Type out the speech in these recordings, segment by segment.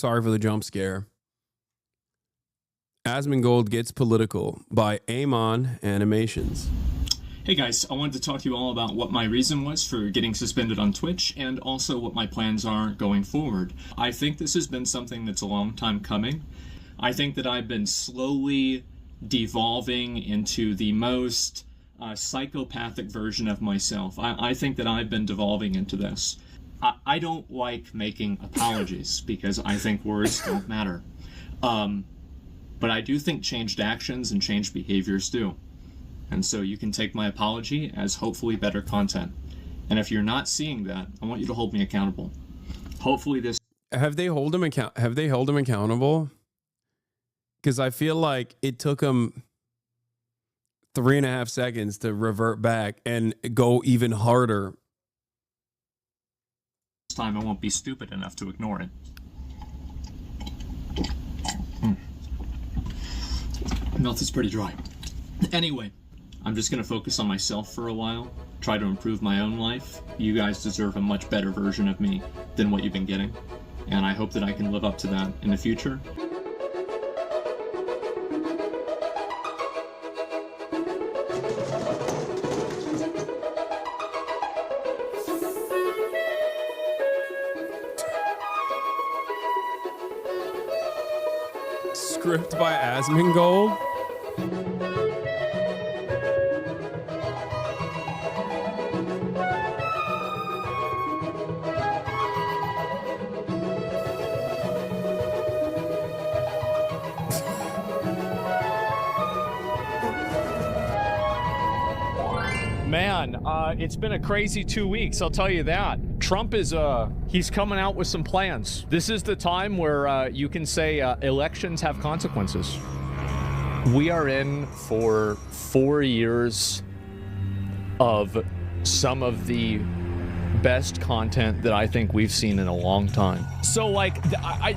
Sorry for the jump scare. Asmongold Gets Political by Amon Animations. Hey guys, I wanted to talk to you all about what my reason was for getting suspended on Twitch and also what my plans are going forward. I think this has been something that's a long time coming. I think that I've been slowly devolving into the most psychopathic version of myself. I think that I've been devolving into this. I don't like making apologies because I think words don't matter. But I do think changed actions and changed behaviors do. And so you can take my apology as hopefully better content. And if you're not seeing that, I want you to hold me accountable. Hopefully this... Have they held him accountable? Because I feel like it took him 3.5 seconds to revert back and go even harder. This time I won't be stupid enough to ignore it. Mouth is pretty dry. Anyway, I'm just going to focus on myself for a while, try to improve my own life. You guys deserve a much better version of me than what you've been getting, and I hope that I can live up to that in the future. Script by Asmongold. Man, it's been a crazy 2 weeks, I'll tell you that. Trump is, he's coming out with some plans. This is the time where you can say elections have consequences. We are in for 4 years of some of the best content that I think we've seen in a long time. So, like,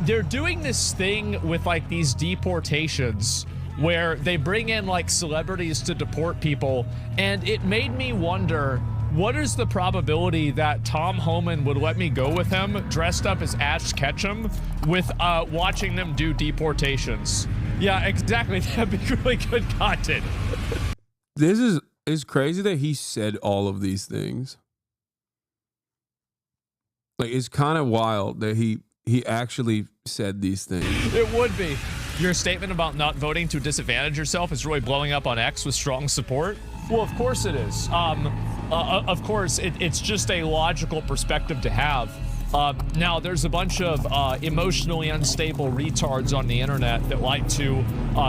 they're doing this thing with, like, these deportations where they bring in, like, celebrities to deport people, and it made me wonder, what is the probability that Tom Homan would let me go with him dressed up as Ash Ketchum with watching them do deportations? Yeah, exactly. That'd be really good content. This is crazy that he said all of these things. Like, it's kind of wild that he actually said these things. It would be. Your statement about not voting to disadvantage yourself is really blowing up on X with strong support. Well, of course it is. Of course, it's just a logical perspective to have. Now, there's a bunch of emotionally unstable retards on the internet that like to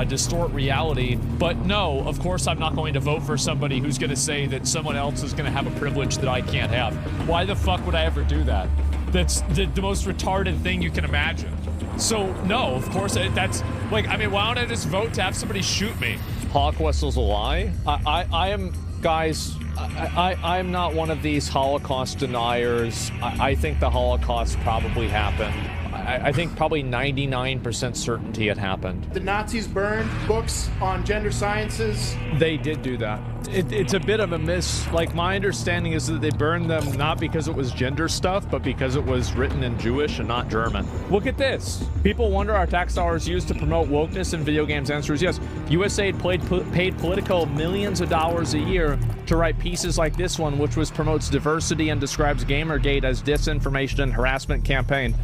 distort reality. But no, of course, I'm not going to vote for somebody who's going to say that someone else is going to have a privilege that I can't have. Why the fuck would I ever do that? That's the most retarded thing you can imagine. So, no, of course, that's, like, I mean, why don't I just vote to have somebody shoot me? Holocaust is a lie? I am, guys, I'm not one of these Holocaust deniers. I think the Holocaust probably happened. I think probably 99% certainty it happened. The Nazis burned books on gender sciences. They did do that. It's a bit of a miss. Like, my understanding is that they burned them not because it was gender stuff, but because it was written in Jewish and not German. Look at this. People wonder are tax dollars used to promote wokeness in video games? Answer is yes. USAID paid Politico millions of dollars a year to write pieces like this one, which promotes diversity and describes Gamergate as disinformation and harassment campaign.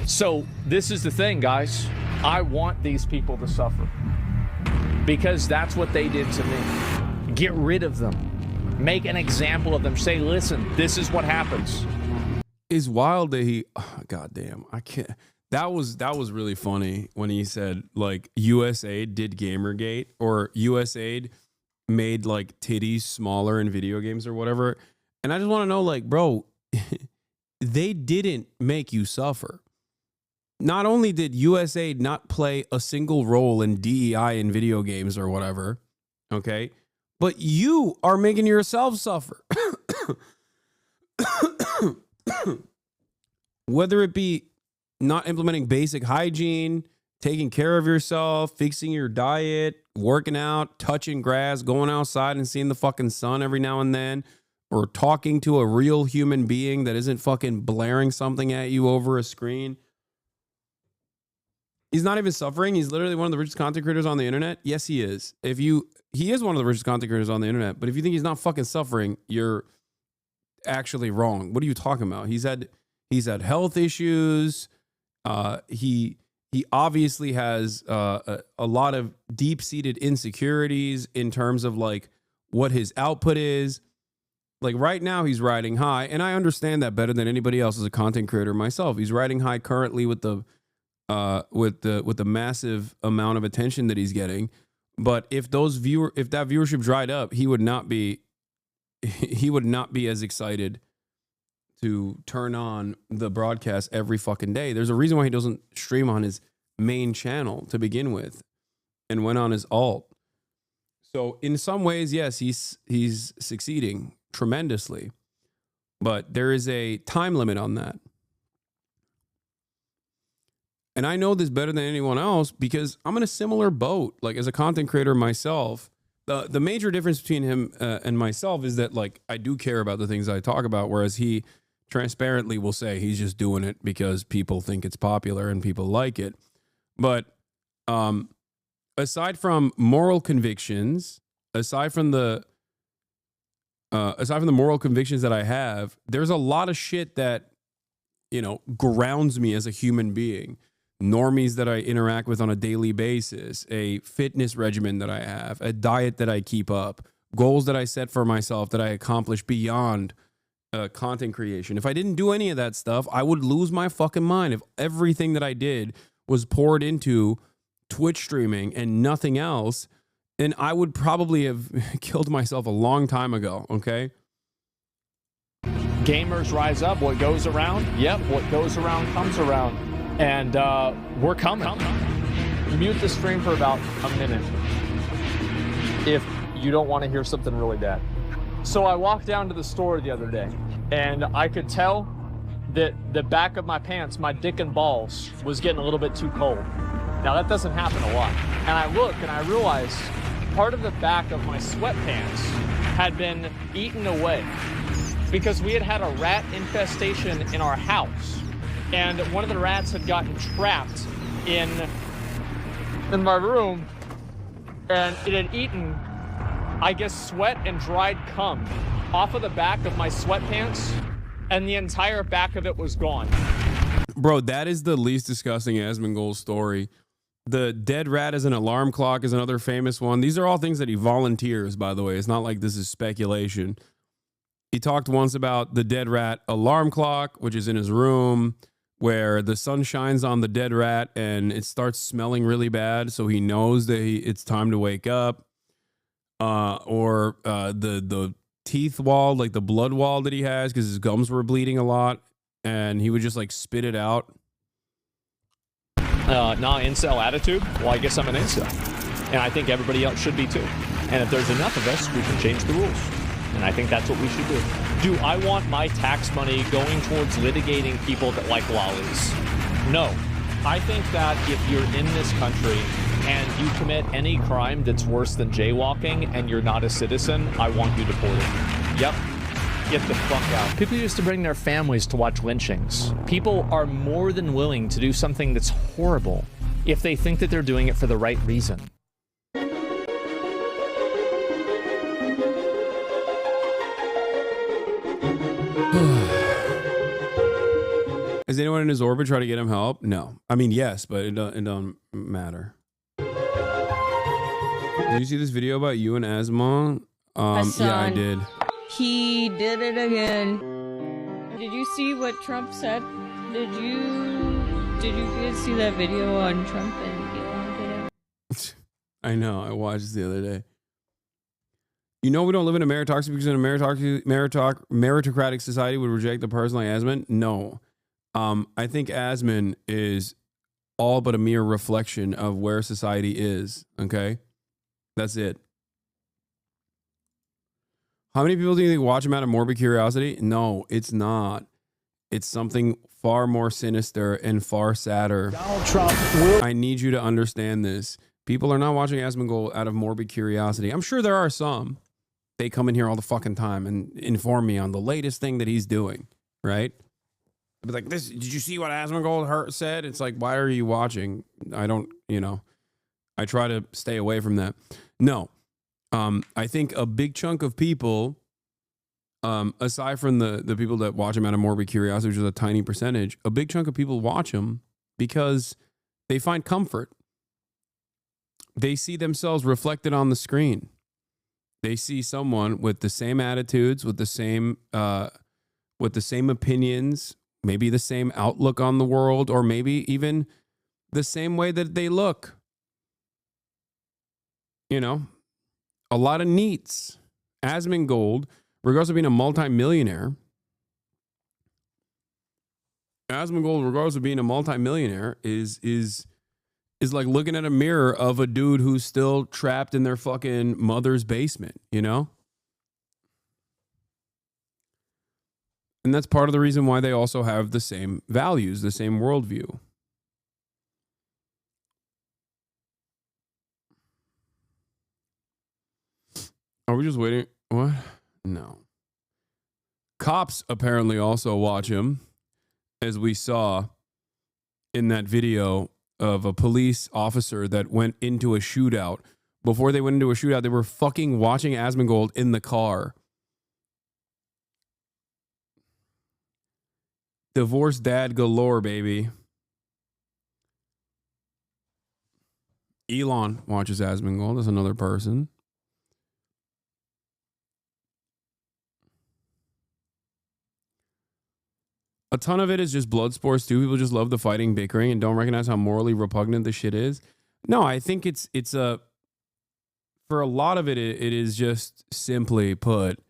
So this is the thing, guys. I want these people to suffer because that's what they did to me. Get rid of them. Make an example of them. Say, listen, this is what happens. It's wild that he, oh, goddamn, I can't. That was really funny when he said, like, USAID did Gamergate, or USAID made, like, titties smaller in video games or whatever. And I just want to know, like, bro, they didn't make you suffer. Not only did USAID not play a single role in DEI in video games or whatever, okay, but you are making yourself suffer. Whether it be not implementing basic hygiene, taking care of yourself, fixing your diet, working out, touching grass, going outside and seeing the fucking sun every now and then, or talking to a real human being that isn't fucking blaring something at you over a screen. He's not even suffering. He's literally one of the richest content creators on the internet. Yes, he is. He is one of the richest content creators on the internet. But if you think he's not fucking suffering, you're actually wrong. What are you talking about? He's had health issues. He obviously has a lot of deep-seated insecurities in terms of like what his output is. Like right now he's riding high, and I understand that better than anybody else as a content creator myself. He's riding high currently with the massive amount of attention that he's getting. But if that viewership dried up, he would not be as excited to turn on the broadcast every fucking day. There's a reason why he doesn't stream on his main channel to begin with and went on his alt. So in some ways, yes, he's succeeding tremendously, but there is a time limit on that. And I know this better than anyone else because I'm in a similar boat. Like as a content creator myself, the major difference between him and myself is that like I do care about the things I talk about, whereas he transparently will say he's just doing it because people think it's popular and people like it. But aside from moral convictions, aside from the moral convictions that I have, there's a lot of shit that, you know, grounds me as a human being. Normies that I interact with on a daily basis, a fitness regimen that I have, a diet that I keep up, goals that I set for myself that I accomplish beyond content creation. If I didn't do any of that stuff, I would lose my fucking mind. If everything that I did was poured into Twitch streaming and nothing else, then I would probably have killed myself a long time ago, okay? Gamers rise up. What goes around? Yep, what goes around comes around. And we're coming. Mute the stream for about a minute if you don't want to hear something really bad. So I walked down to the store the other day, and I could tell that the back of my pants, my dick and balls, was getting a little bit too cold. Now that doesn't happen a lot. And I look and I realize part of the back of my sweatpants had been eaten away because we had a rat infestation in our house. And one of the rats had gotten trapped in my room, and it had eaten, I guess, sweat and dried cum off of the back of my sweatpants, and the entire back of it was gone. Bro, that is the least disgusting Asmongold story. The dead rat as an alarm clock is another famous one. These are all things that he volunteers, by the way. It's not like this is speculation. He talked once about the dead rat alarm clock, which is in his room, where the sun shines on the dead rat and it starts smelling really bad, so he knows that it's time to wake up. Or the teeth wall, like the blood wall that he has, because his gums were bleeding a lot, and he would just like spit it out. Incel attitude? Well, I guess I'm an incel. And I think everybody else should be too. And if there's enough of us, we can change the rules. And I think that's what we should do. Do I want my tax money going towards litigating people that like lollies? No. I think that if you're in this country and you commit any crime that's worse than jaywalking and you're not a citizen, I want you deported. Yep. Get the fuck out. People used to bring their families to watch lynchings. People are more than willing to do something that's horrible if they think that they're doing it for the right reason. Has anyone in his orbit tried to get him help? No. I mean, yes, but it don't matter. Did you see this video about you and Asmon? Hasan, yeah, I did. He did it again. Did you see what Trump said? Did you guys see that video on Trump and Elon did it? I know. I watched this the other day. You know we don't live in a meritocracy because in a meritocratic society would reject the person like Asmon? No. I think Asmon is all but a mere reflection of where society is, okay? That's it. How many people do you think watch him out of morbid curiosity? No, it's not. It's something far more sinister and far sadder. Donald Trump will... I need you to understand this. People are not watching Asmongold out of morbid curiosity. I'm sure there are some. They come in here all the fucking time and inform me on the latest thing that he's doing, right? I'd be like, "This, did you see what Asmongold said?" It's like, why are you watching? I don't, I try to stay away from that. No, I think a big chunk of people, aside from the people that watch him out of morbid curiosity, which is a tiny percentage, a big chunk of people watch him because they find comfort. They see themselves reflected on the screen. They see someone with the same attitudes, with the same opinions, maybe the same outlook on the world, or maybe even the same way that they look. A lot of neats. Asmongold, regardless of being a multimillionaire, is like looking at a mirror of a dude who's still trapped in their fucking mother's basement, And that's part of the reason why they also have the same values, the same worldview. Are we just waiting? What? No. Cops apparently also watch him, as we saw in that video of a police officer that went into a shootout. Before they went into a shootout, they were fucking watching Asmongold in the car. Divorced dad galore, baby. Elon watches Asmongold. That's another person. A ton of it is just blood sports too. People just love the fighting, bickering, and don't recognize how morally repugnant this shit is. No, I think it's for a lot of it, it is just simply put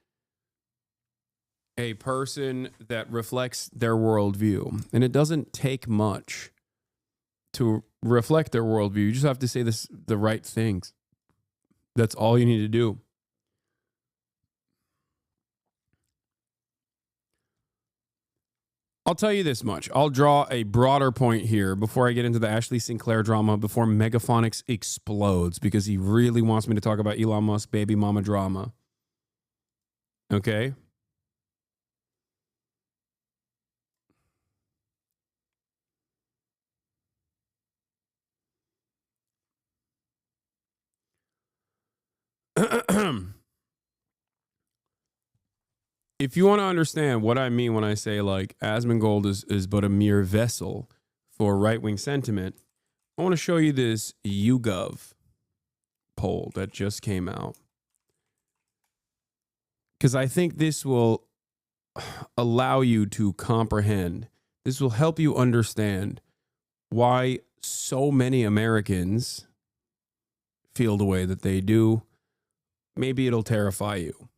a person that reflects their worldview. And it doesn't take much to reflect their worldview. You just have to say the right things. That's all you need to do. I'll tell you this much. I'll draw a broader point here before I get into the Ashley Sinclair drama, before Megaphonics explodes, because he really wants me to talk about Elon Musk baby mama drama. Okay? If you want to understand what I mean when I say like Asmongold is but a mere vessel for right-wing sentiment, I want to show you this YouGov poll that just came out. Because I think this will allow you to comprehend, this will help you understand why so many Americans feel the way that they do. Maybe it'll terrify you.